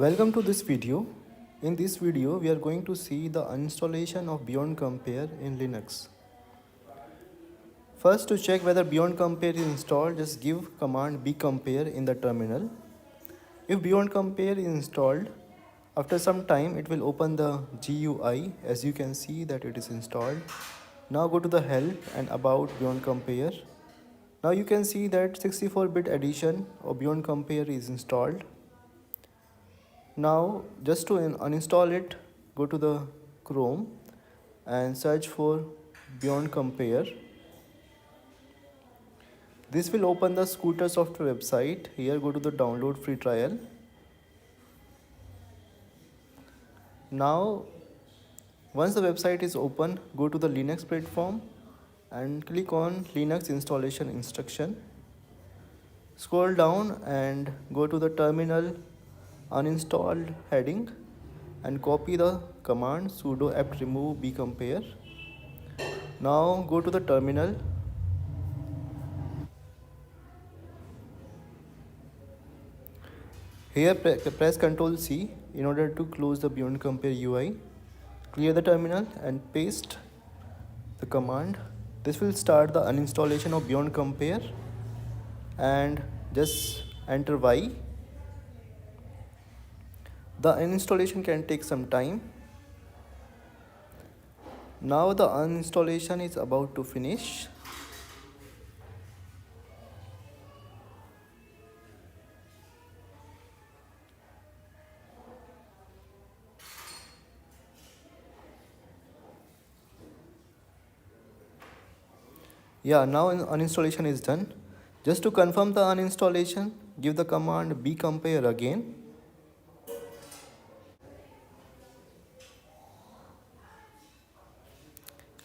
Welcome to this video. In this video, we are going to see the installation of Beyond Compare in Linux. First, to check whether Beyond Compare is installed, just give command bcompare in the terminal. If Beyond Compare is installed, after some time it will open the GUI. As you can see that it is installed. Now go to the help and about Beyond Compare. Now you can see that 64-bit edition of Beyond Compare is installed. Now just to uninstall it, go to the Chrome and search for Beyond Compare. This will open the Scooter software website. Here go to the download free trial. Now once the website is open, go to the Linux platform and click on Linux installation instruction. Scroll down and go to the terminal uninstalled heading and copy the command sudo apt remove bcompare. Now go to the terminal. Here press Ctrl C in order to close the Beyond Compare UI. Clear the terminal and paste the command. This will start the uninstallation of Beyond Compare and just enter Y. The uninstallation can take some time. Now the uninstallation is about to finish. Now uninstallation is done. Just to confirm the uninstallation, give the command bcompare again.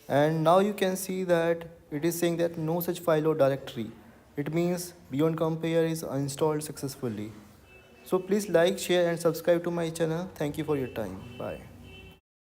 And now you can see that it is saying that no such file or directory. It means Beyond Compare is installed successfully. So please like, share and subscribe to my channel. Thank you for your time. Bye.